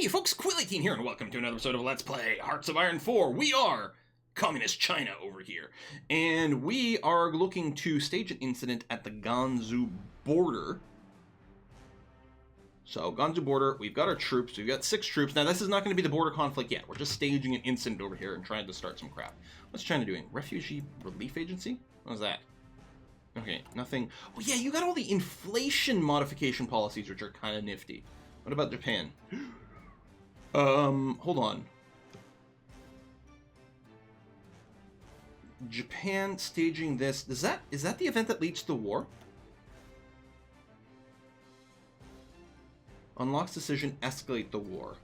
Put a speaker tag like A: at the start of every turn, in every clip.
A: Hey folks, Escalating here, and welcome to another episode of Let's Play Hearts of Iron 4. We are Communist China over here, and we are looking to stage an incident at the Gansu border. So, Gansu border, we've got our troops, we've got 6 troops. Now, this is not going to be the border conflict yet. We're just staging an incident over here and trying to start some crap. What's China doing? Refugee Relief Agency? What was that? Okay, nothing. Oh yeah, you got all the inflation modification policies, which are kind of nifty. What about Japan? Hold on. Japan staging this. Is that the event that leads to the war? Unlocks decision, escalate the war.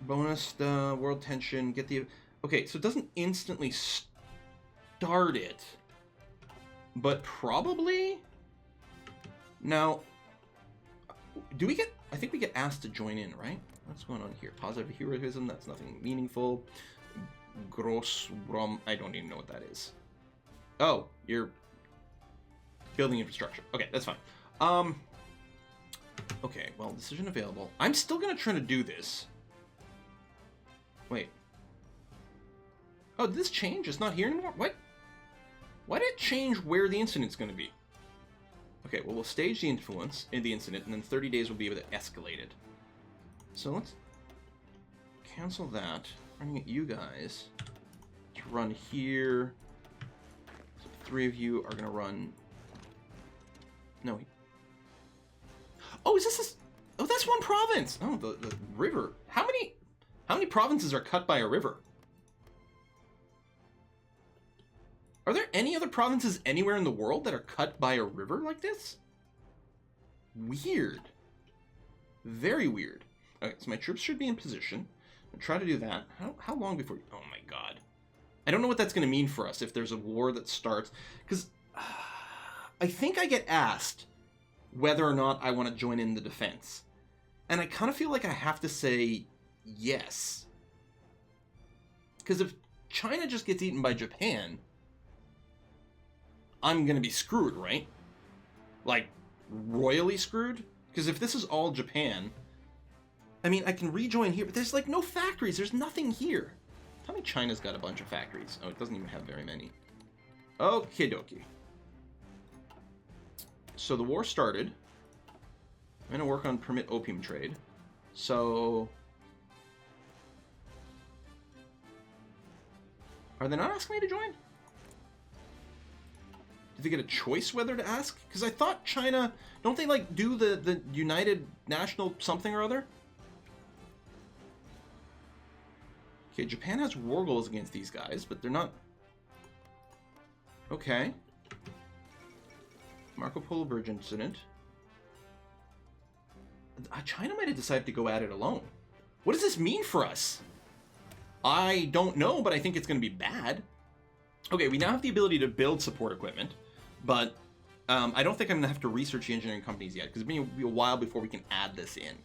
A: Bonus the world tension, get the... Okay, so it doesn't instantly start it. But probably? Now, do we get... I think we get asked to join in, right? What's going on here? Positive heroism, that's nothing meaningful. Gross rom... I don't even know what that is. Oh, you're building infrastructure. Okay, that's fine. Okay, well, decision available. I'm still gonna try to do this. Wait. Oh, did this change? It's not here anymore? What? Why did it change where the incident's gonna be? Okay, well, we'll stage the influence in the incident, and then 30 days we'll be able to escalate it. So let's cancel that. I'm gonna get you guys to run here. So 3 of you are gonna run... No. Oh, is this... Oh, that's one province! Oh, the river. How many provinces are cut by a river? Are there any other provinces anywhere in the world that are cut by a river like this? Weird. Very weird. Okay, so my troops should be in position. I'll try to do that. How long before... Oh my god. I don't know what that's going to mean for us if there's a war that starts. Because I think I get asked whether or not I want to join in the defense. And I kind of feel like I have to say yes. Because if China just gets eaten by Japan... I'm going to be screwed, right? Like, royally screwed? Because if this is all Japan... I mean, I can rejoin here, but there's, like, no factories. There's nothing here. Tell me China's got a bunch of factories. Oh, it doesn't even have very many. Okie dokie. So the war started. I'm going to work on permit opium trade. So... Are they not asking me to join? Do they get a choice whether to ask? Because I thought China... Don't they, like, do the United National something or other? Okay, Japan has war goals against these guys, but they're not... Okay. Marco Polo Bridge incident. China might have decided to go at it alone. What does this mean for us? I don't know, but I think it's going to be bad. Okay, we now have the ability to build support equipment, but I don't think I'm going to have to research the engineering companies yet, because it's going to be a while before we can add this in.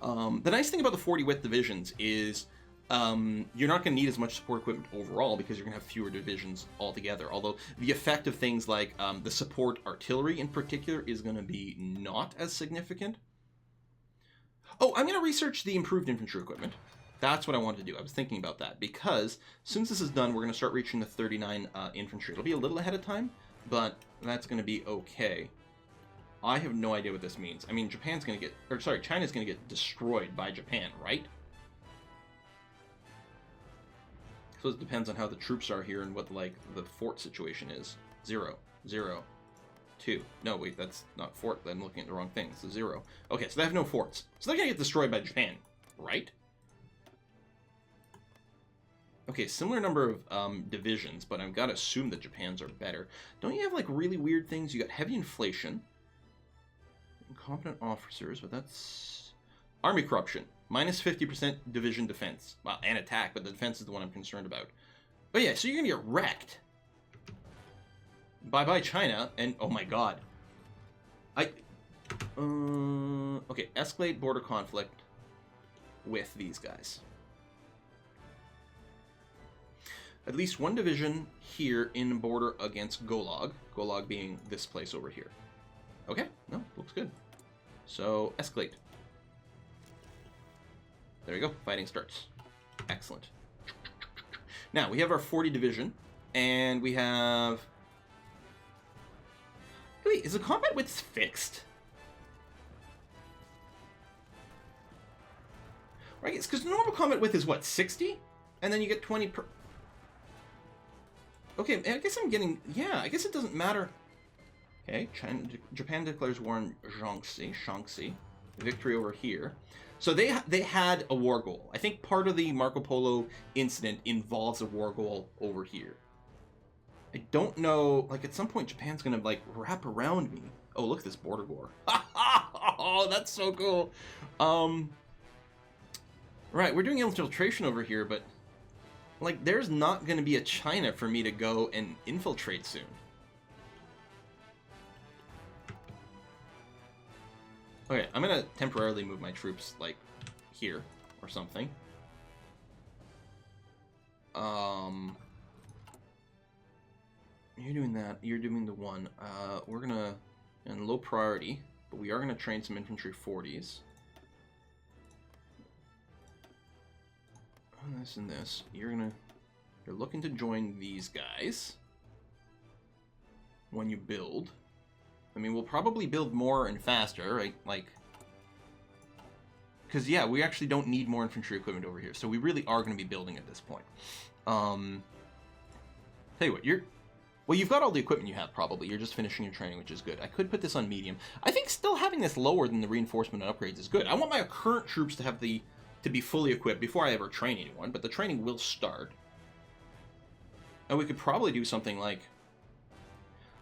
A: The nice thing about the 40 width divisions is you're not going to need as much support equipment overall, because you're going to have fewer divisions altogether, although the effect of things like the support artillery in particular is going to be not as significant. Oh, I'm going to research the improved infantry equipment. That's what I wanted to do. I was thinking about that, because as soon as this is done, we're going to start reaching the 39 infantry. It'll be a little ahead of time, but that's going to be okay. I have no idea what this means. I mean, China's going to get destroyed by Japan, right? So it depends on how the troops are here and what, like, the fort situation is. 0, 0, 2. No, wait, that's not fort. I'm looking at the wrong thing. It's a 0. Okay, so they have no forts. So they're going to get destroyed by Japan, right? Okay, similar number of divisions, but I've got to assume that Japan's are better. Don't you have, like, really weird things? You got heavy inflation. Incompetent officers, but that's... Army corruption. Minus 50% division defense. Well, and attack, but the defense is the one I'm concerned about. Oh yeah, so you're going to get wrecked. Bye-bye, China, and... Oh my god. Okay, escalate border conflict with these guys. At least one division here in border against Golag. Golag being this place over here. Okay, no, looks good. So, escalate. There we go. Fighting starts. Excellent. Now, we have our 40 division, and we have... Wait, is the combat width fixed? Right, it's because the normal combat width is, what, 60? And then you get 20 per... Okay, I guess I'm getting... Yeah, I guess it doesn't matter. Okay, Japan declares war on Shaanxi. Victory over here. So they had a war goal. I think part of the Marco Polo incident involves a war goal over here. I don't know, like at some point Japan's gonna like wrap around me. Oh, look at this border war. Oh, that's so cool. Right, we're doing infiltration over here, but like there's not gonna be a China for me to go and infiltrate soon. Okay, I'm gonna temporarily move my troops, like, here, or something. You're doing that, you're doing the one. We're gonna, in low priority, but we are gonna train some infantry 40s. This and this. You're looking to join these guys when you build. I mean, we'll probably build more and faster, right? Like, because, yeah, we actually don't need more infantry equipment over here, so we really are going to be building at this point. Tell you what, well, you've got all the equipment you have, probably. You're just finishing your training, which is good. I could put this on medium. I think still having this lower than the reinforcement and upgrades is good. I want my current troops to have to be fully equipped before I ever train anyone, but the training will start. And we could probably do something like...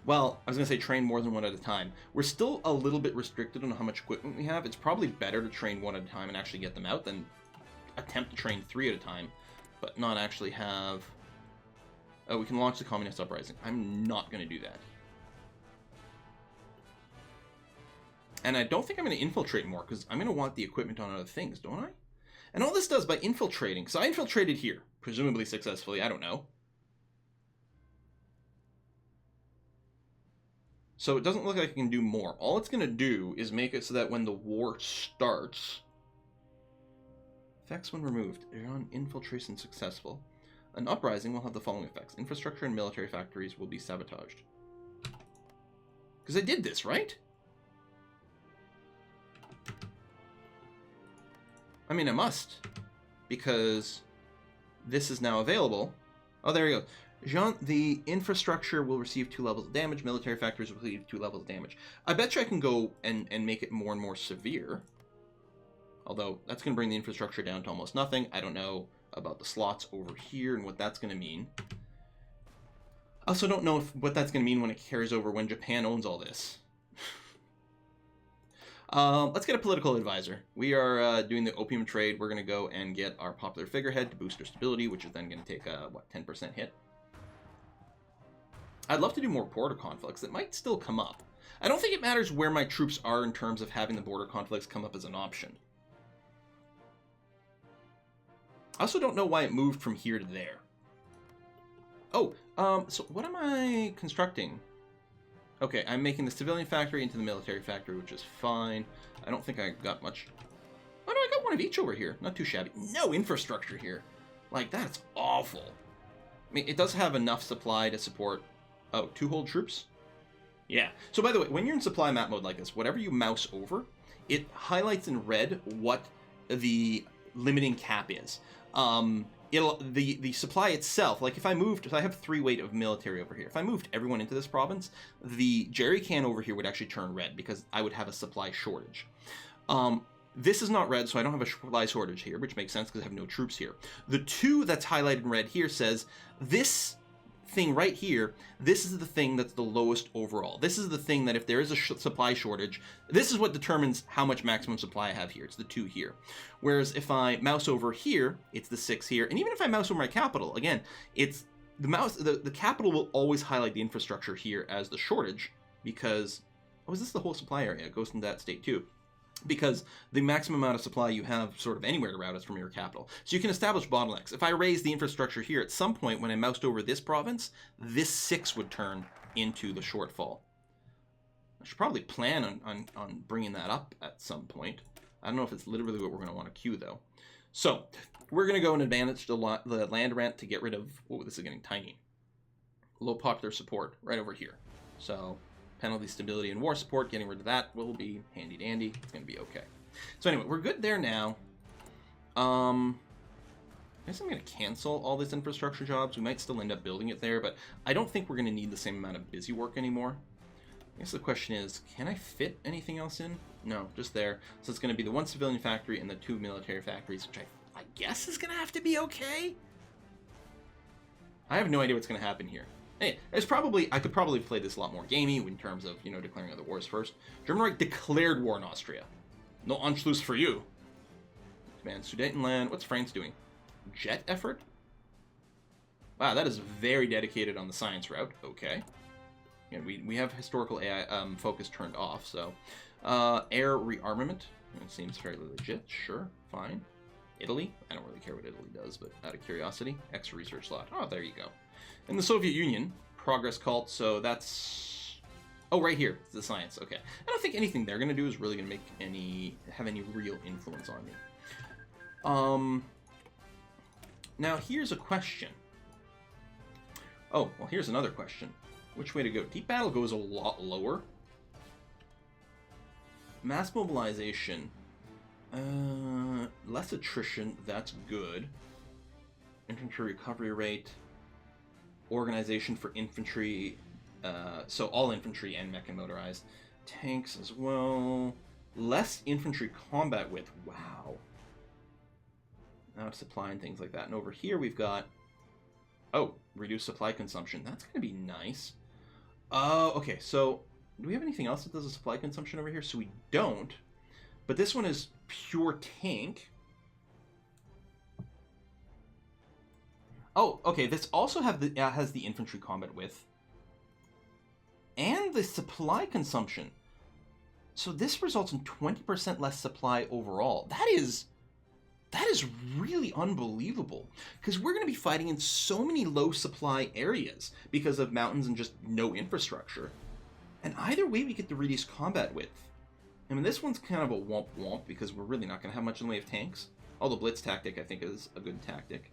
A: Well, I was going to say train more than one at a time. We're still a little bit restricted on how much equipment we have. It's probably better to train one at a time and actually get them out than attempt to train 3 at a time, but not actually have... Oh, we can launch the Communist Uprising. I'm not going to do that. And I don't think I'm going to infiltrate more, because I'm going to want the equipment on other things, don't I? And all this does by infiltrating. So I infiltrated here, presumably successfully, I don't know. So it doesn't look like I can do more. All it's going to do is make it so that when the war starts... Effects when removed. On infiltration successful. An uprising will have the following effects. Infrastructure and military factories will be sabotaged. Because I did this, right? I mean, I must. Because this is now available. Oh, there we go. Jean, the infrastructure will receive 2 levels of damage. Military factories will receive 2 levels of damage. I bet you I can go and make it more and more severe. Although, that's going to bring the infrastructure down to almost nothing. I don't know about the slots over here and what that's going to mean. I also don't know what that's going to mean when it carries over when Japan owns all this. Let's get a political advisor. We are doing the opium trade. We're going to go and get our popular figurehead to boost our stability, which is then going to take a, what, 10% hit. I'd love to do more border conflicts that might still come up. I don't think it matters where my troops are in terms of having the border conflicts come up as an option. I also don't know why it moved from here to there. Oh, so what am I constructing? Okay, I'm making the civilian factory into the military factory, which is fine. I don't think I got much... Oh no, I got one of each over here. Not too shabby. No infrastructure here. Like, that's awful. I mean, it does have enough supply to support... Oh, 2 hold troops? Yeah. So by the way, when you're in supply map mode like this, whatever you mouse over, it highlights in red what the limiting cap is. The supply itself, like if I moved, I have 3 weight of military over here. If I moved everyone into this province, the jerry can over here would actually turn red because I would have a supply shortage. This is not red, so I don't have a supply shortage here, which makes sense because I have no troops here. The 2 that's highlighted in red here says this thing right here, this is the thing that's the lowest overall. This is the thing that if there is a supply shortage, this is what determines how much maximum supply I have here. It's the 2 here. Whereas if I mouse over here, it's the 6 here. And even if I mouse over my capital, again, it's the capital will always highlight the infrastructure here as the shortage because, oh, is this the whole supply area? It goes into that state too. Because the maximum amount of supply you have sort of anywhere to route is from your capital. So you can establish bottlenecks. If I raise the infrastructure here, at some point when I moused over this province, this 6 would turn into the shortfall. I should probably plan on bringing that up at some point. I don't know if it's literally what we're going to want to queue, though. So we're going to go and advantage the land rent to get rid of... Oh, this is getting tiny. Low popular support right over here. So penalty, stability, and war support, getting rid of that will be handy dandy. It's going to be okay. So anyway, we're good there now. I guess I'm going to cancel all these infrastructure jobs. We might still end up building it there, but I don't think we're going to need the same amount of busy work anymore. I guess the question is, can I fit anything else in? No, just there. So it's going to be the 1 civilian factory and the 2 military factories, which I guess is going to have to be okay. I have no idea what's going to happen here. Hey, I could probably play this a lot more gamey in terms of, you know, declaring other wars first. German Reich declared war on Austria. No Anschluss for you. Command Sudetenland. What's France doing? Jet effort? Wow, that is very dedicated on the science route. Okay. Yeah, we have historical AI focus turned off, so... air rearmament. It seems fairly legit. Sure, fine. Italy. I don't really care what Italy does, but out of curiosity. Extra research slot. Oh, there you go. And the Soviet Union. Progress cult, so that's... Oh, right here. It's the science. Okay. I don't think anything they're going to do is really going to have any real influence on me. Now, here's a question. Oh, well, here's another question. Which way to go? Deep battle goes a lot lower. Mass mobilization. Less attrition. That's good. Infantry recovery rate. Organization for infantry. So all infantry and mech and motorized. Tanks as well. Less infantry combat width. Wow. Now supply and things like that. And over here we've got... Oh, reduce supply consumption. That's going to be nice. Okay, so do we have anything else that does a supply consumption over here? So we don't. But this one is pure tank. Oh, okay. This also has the infantry combat width. And the supply consumption. So this results in 20% less supply overall. That is really unbelievable, because we're going to be fighting in so many low supply areas because of mountains and just no infrastructure. And either way, we get the reduced combat width. I mean, this one's kind of a womp-womp because we're really not going to have much in the way of tanks. Although blitz tactic, I think, is a good tactic.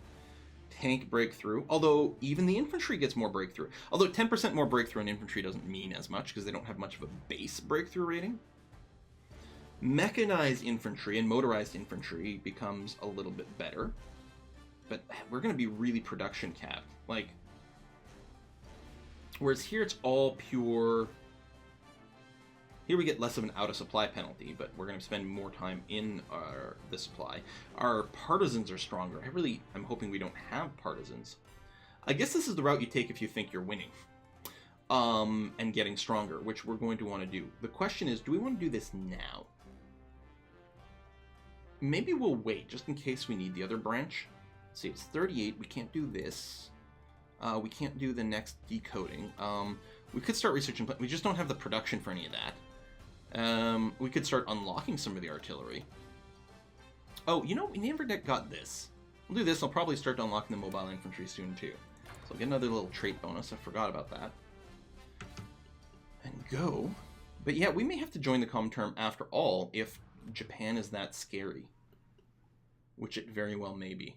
A: Tank breakthrough, although even the infantry gets more breakthrough. Although 10% more breakthrough in infantry doesn't mean as much because they don't have much of a base breakthrough rating. Mechanized infantry and motorized infantry becomes a little bit better, but we're going to be really production capped. Like, whereas here it's all pure. Here we get less of an out of supply penalty, but we're going to spend more time in the supply. Our partisans are stronger. I'm hoping we don't have partisans. I guess this is the route you take if you think you're winning. And getting stronger, which we're going to want to do. The question is, do we want to do this now? Maybe we'll wait, just in case we need the other branch. Let's see, it's 38. We can't do this. We can't do the next decoding. We could start researching, but we just don't have the production for any of that. We could start unlocking some of the artillery. Oh, you know, we never got this. We'll do this. I'll probably start unlocking the mobile infantry soon, too. So I'll get another little trait bonus. I forgot about that. And go. But yeah, we may have to join the Comterm after all if Japan is that scary, which it very well may be.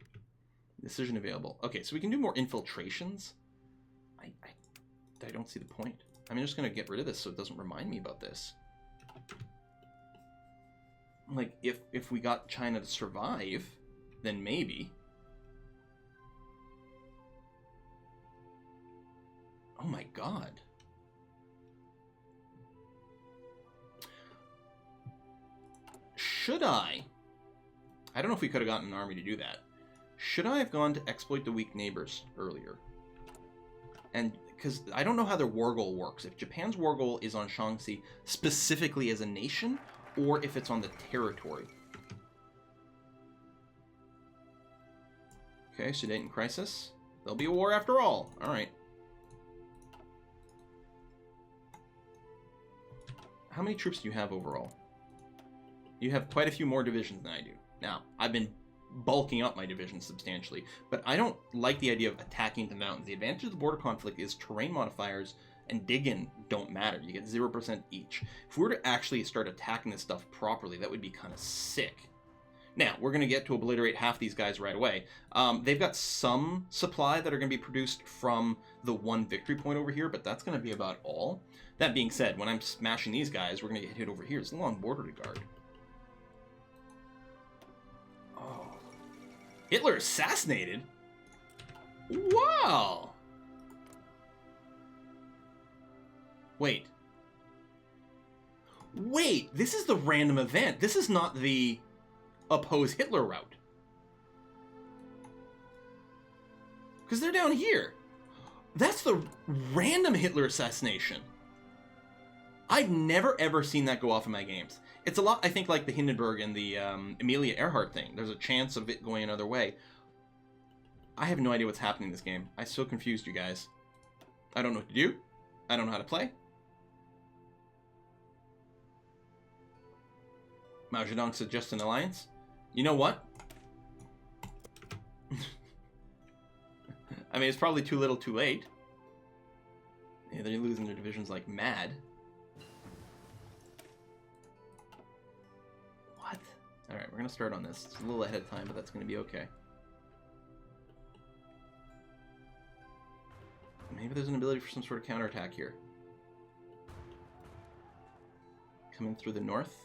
A: Decision available. Okay, so we can do more infiltrations. I don't see the point. I'm just going to get rid of this so it doesn't remind me about this. Like, if we got China to survive, then maybe. Oh my god. Should I don't know if we could have gotten an army to do that. Should I have gone to exploit the weak neighbors earlier? And because I don't know how their war goal works. If Japan's war goal is on Shaanxi specifically as a nation, or if it's on the territory. Okay, Sudeten crisis. There'll be a war after all. Alright. How many troops do you have overall? You have quite a few more divisions than I do. Now, I've been bulking up my divisions substantially, but I don't like the idea of attacking the mountains. The advantage of the border conflict is terrain modifiers and dig-in don't matter. You get 0% each. If we were to actually start attacking this stuff properly, that would be kind of sick. Now, we're going to get to obliterate half these guys right away. They've got some supply that are going to be produced from the one victory point over here, but that's going to be about all. That being said, when I'm smashing these guys, we're going to get hit over here. It's a long border to guard. Oh. Hitler assassinated? Wow! Wait. Wait, this is the random event. This is not the oppose Hitler route. Because they're down here. That's the random Hitler assassination. I've never ever seen that go off in my games. It's a lot, I think, like the Hindenburg and the Amelia Earhart thing. There's a chance of it going another way. I have no idea what's happening in this game. I'm so confused, you guys. I don't know what to do. I don't know how to play. Mao Zedong suggests an alliance. You know what? I mean, it's probably too little too late. Yeah, they're losing their divisions like mad. What? Alright, we're going to start on this. It's a little ahead of time, but that's going to be okay. Maybe there's an ability for some sort of counterattack here. Coming through the north.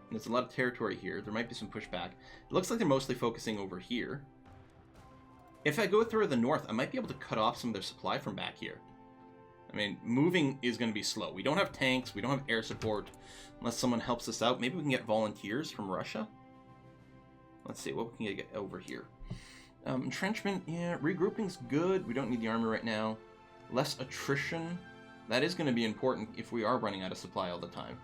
A: And there's a lot of territory here. There might be some pushback. It looks like they're mostly focusing over here. If I go through the north, I might be able to cut off some of their supply from back here. I mean, moving is going to be slow. We don't have tanks. We don't have air support. Unless someone helps us out. Maybe we can get volunteers from Russia. Let's see what we can get over here. Entrenchment, yeah. Regrouping's good. We don't need the army right now. Less attrition. That is going to be important if we are running out of supply all the time.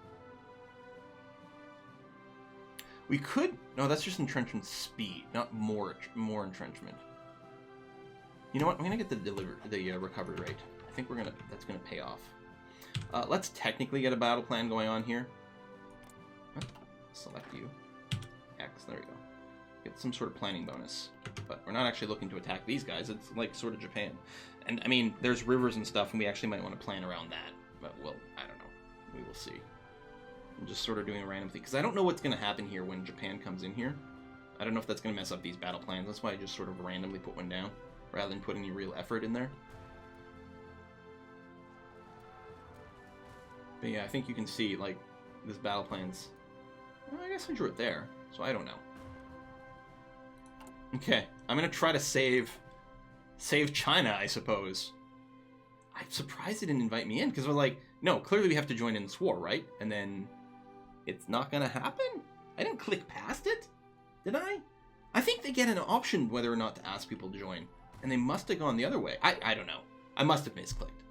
A: We could... No, that's just entrenchment speed, not more entrenchment. You know what? I'm going to get the recovery rate. I think that's going to pay off. Let's technically get a battle plan going on here. Select you. X, there we go. Get some sort of planning bonus. But we're not actually looking to attack these guys. It's like sort of Japan. And, I mean, there's rivers and stuff, and we actually might want to plan around that. But, well, I don't know. We will see. I'm just sort of doing a random thing. Because I don't know what's going to happen here when Japan comes in here. I don't know if that's going to mess up these battle plans. That's why I just sort of randomly put one down, rather than put any real effort in there. But yeah, I think you can see, like, this battle plan's... Well, I guess I drew it there, so I don't know. Okay, I'm going to try to save China, I suppose. I'm surprised they didn't invite me in, because we're like, no, clearly we have to join in this war, right? And then it's not going to happen? I didn't click past it? Did I? I think they get an option whether or not to ask people to join. And they must have gone the other way. I don't know. I must have misclicked.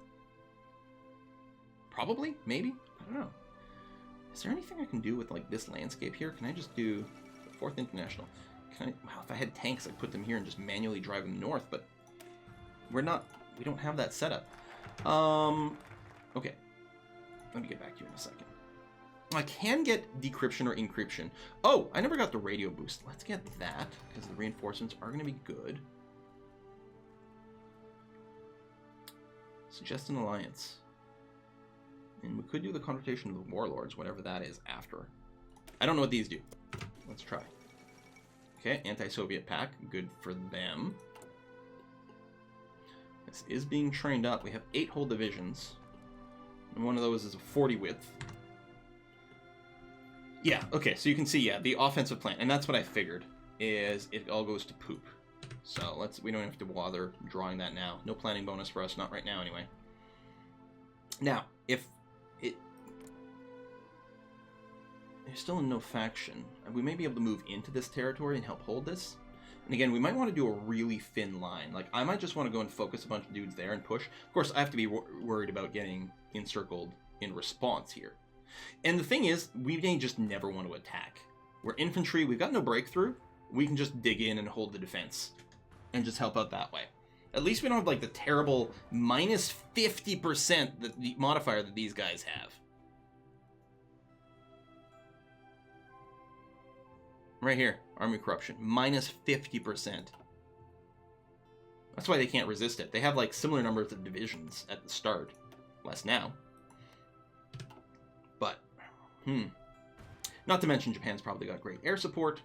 A: Probably? Maybe? I don't know. Is there anything I can do with, like, this landscape here? Can I just do the 4th International? Wow, if I had tanks, I'd put them here and just manually drive them north, but we don't have that setup. Okay. Let me get back to you in a second. I can get decryption or encryption. Oh, I never got the radio boost. Let's get that, because the reinforcements are going to be good. Suggest an alliance. And we could do the confrontation of the warlords, whatever that is, after. I don't know what these do. Let's try. Okay, anti-Soviet pack. Good for them. This is being trained up. We have 8 whole divisions. And one of those is a 40 width. Yeah, okay, so you can see, yeah, the offensive plan. And that's what I figured, is it all goes to poop. So we don't have to bother drawing that now. No planning bonus for us, not right now anyway. Now, if there's still no faction, we may be able to move into this territory and help hold this. And again, we might want to do a really thin line. Like, I might just want to go and focus a bunch of dudes there and push. Of course, I have to be worried about getting encircled in response here. And the thing is, we may just never want to attack. We're infantry, we've got no breakthrough. We can just dig in and hold the defense. And just help out that way. At least we don't have, like, the terrible minus 50% the modifier that these guys have. Right here, army corruption, minus 50%. That's why they can't resist it. They have, like, similar numbers of divisions at the start. Less now. But, not to mention Japan's probably got great air support.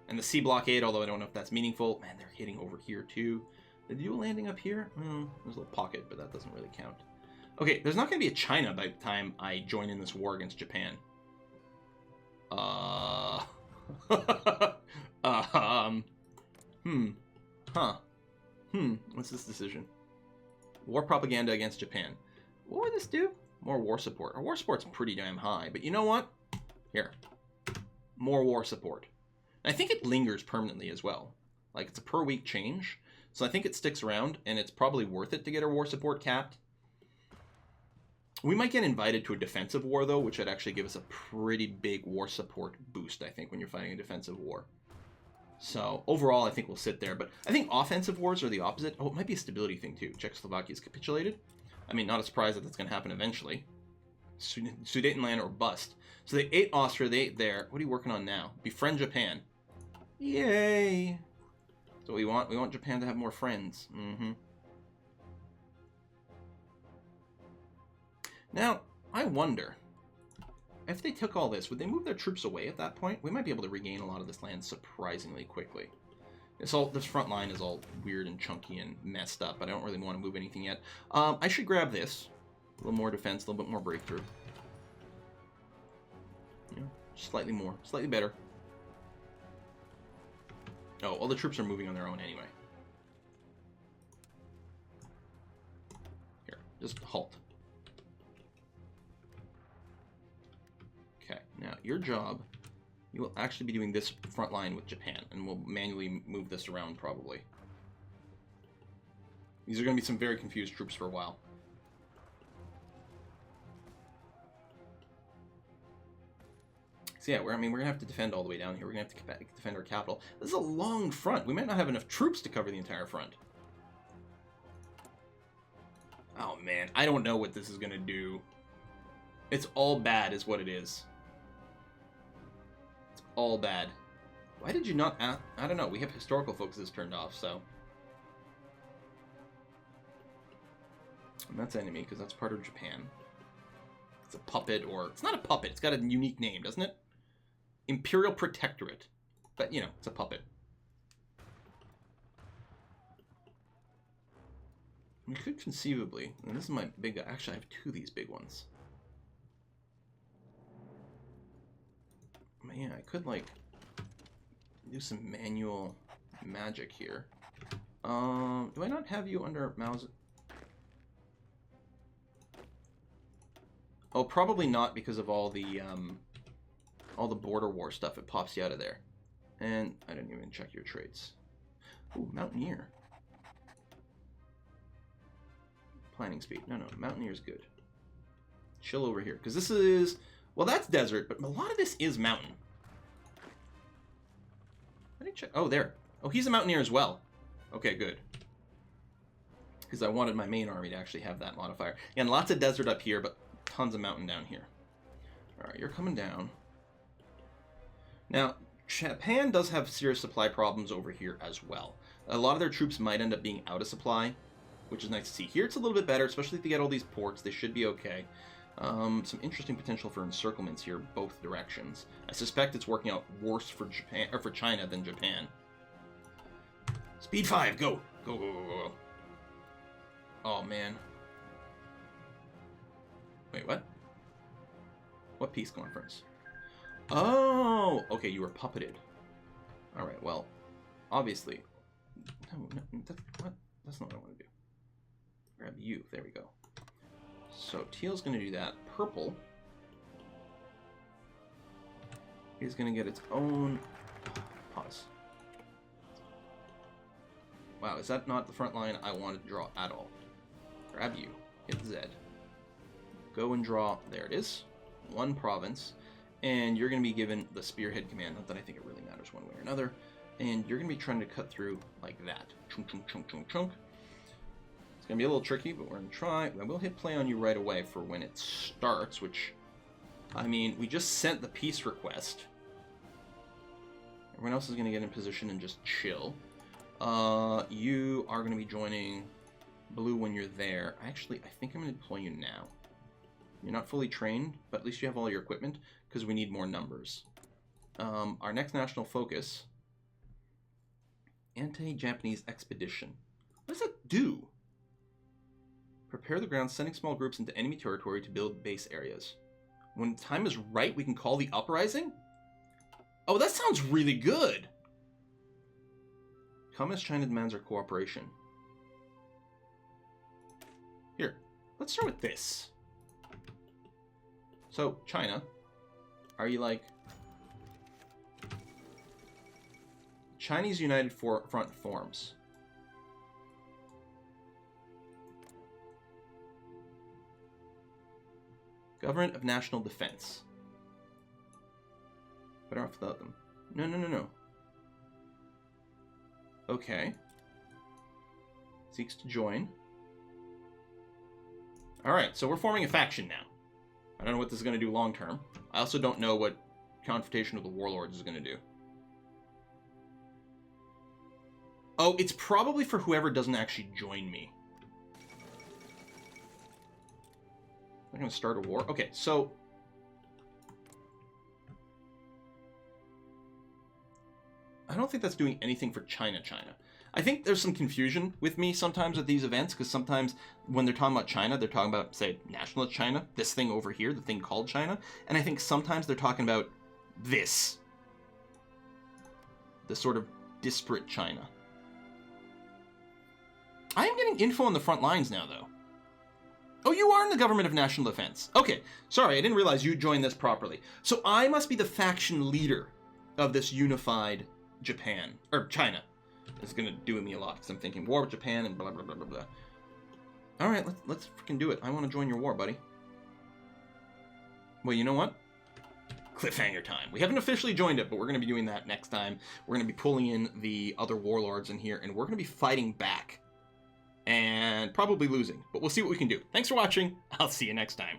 A: And the sea blockade, although I don't know if that's meaningful. Man, they're hitting over here too. Did they do a landing up here? There's a little pocket, but that doesn't really count. Okay, there's not going to be a China by the time I join in this war against Japan. What's this decision? War propaganda against Japan. What would this do? More war support. Our war support's pretty damn high, but you know what? Here. More war support. And I think it lingers permanently as well. Like, it's a per week change. So I think it sticks around, and it's probably worth it to get our war support capped. We might get invited to a defensive war, though, which would actually give us a pretty big war support boost, I think, when you're fighting a defensive war. So, overall, I think we'll sit there. But I think offensive wars are the opposite. Oh, it might be a stability thing, too. Czechoslovakia's capitulated. I mean, not a surprise that that's going to happen eventually. Sudetenland or bust. So they ate Austria, they ate there. What are you working on now? Befriend Japan. Yay! So we want Japan to have more friends. Now, I wonder, if they took all this, would they move their troops away at that point? We might be able to regain a lot of this land surprisingly quickly. This front line is all weird and chunky and messed up, but I don't really want to move anything yet. I should grab this. A little more defense, a little bit more breakthrough. Yeah, slightly more, slightly better. Oh, all the troops are moving on their own anyway. Here, just halt. Okay, now your job, you will actually be doing this front line with Japan, and we'll manually move this around probably. These are going to be some very confused troops for a while. So yeah, we're gonna have to defend all the way down here. We're gonna have to defend our capital. This is a long front. We might not have enough troops to cover the entire front. Oh man, I don't know what this is gonna do. It's all bad is what it is. It's all bad. Why did you not... I don't know. We have historical focuses turned off, so... And that's enemy, because that's part of Japan. It's a puppet, or... It's not a puppet. It's got a unique name, doesn't it? Imperial Protectorate. But, you know, it's a puppet. We could conceivably... And this is my big... Actually, I have two of these big ones. Man, I could, like... do some manual magic here. Do I not have you under mouse? Oh, probably not because of all the border war stuff. It pops you out of there. And I didn't even check your traits. Ooh, Mountaineer. Planning speed. No, Mountaineer's good. Chill over here. Because this is... Well, that's desert, but a lot of this is mountain. I didn't check... Oh, there. Oh, he's a Mountaineer as well. Okay, good. Because I wanted my main army to actually have that modifier. And lots of desert up here, but tons of mountain down here. Alright, you're coming down. Now, Japan does have serious supply problems over here as well. A lot of their troops might end up being out of supply, which is nice to see. Here it's a little bit better, especially if they get all these ports. They should be okay. Some interesting potential for encirclements here, both directions. I suspect it's working out worse for Japan or for China than Japan. Speed 5, go! Go, go, go, go. Oh, man. Wait, what? What peace conference? Oh! Okay, you were puppeted. Alright, well, obviously... No, what? That's not what I want to do. Grab you. There we go. So, teal's going to do that. Purple is going to get its own... Pause. Wow, is that not the front line I wanted to draw at all? Grab you. Hit Z. Go and draw. There it is. One province. And you're going to be given the spearhead command. Not that I think it really matters one way or another. And you're going to be trying to cut through like that. Chunk, chunk, chunk, chunk, chunk. It's going to be a little tricky, but we're going to try. I will hit play on you right away for when it starts, which, I mean, we just sent the peace request. Everyone else is going to get in position and just chill. You are going to be joining blue when you're there. Actually, I think I'm going to deploy you now. You're not fully trained, but at least you have all your equipment, because we need more numbers. Our next national focus Anti-Japanese expedition. What does that do? Prepare the ground, sending small groups into enemy territory to build base areas. When the time is right, we can call the uprising? Oh, that sounds really good! Communist China demands our cooperation. Here, let's start with this. So, China, are you like... Chinese United Front forms. Government of National Defense. Better off without them. No. Okay. Seeks to join. Alright, so we're forming a faction now. I don't know what this is going to do long term. I also don't know what confrontation with the warlords is going to do. Oh, it's probably for whoever doesn't actually join me. I'm going to start a war? Okay, so... I don't think that's doing anything for China. I think there's some confusion with me sometimes at these events, because sometimes when they're talking about China, they're talking about, say, nationalist China, this thing over here, the thing called China, and I think sometimes they're talking about this. The sort of disparate China. I am getting info on the front lines now, though. Oh, you are in the Government of National Defense. Okay, sorry, I didn't realize you joined this properly. So I must be the faction leader of this unified Japan, or China. It's going to do me a lot, because I'm thinking war with Japan and blah, blah, blah, blah, blah. Alright, let's freaking do it. I want to join your war, buddy. Well, you know what? Cliffhanger time. We haven't officially joined it, but we're going to be doing that next time. We're going to be pulling in the other warlords in here, and we're going to be fighting back. And probably losing, but we'll see what we can do. Thanks for watching. I'll see you next time.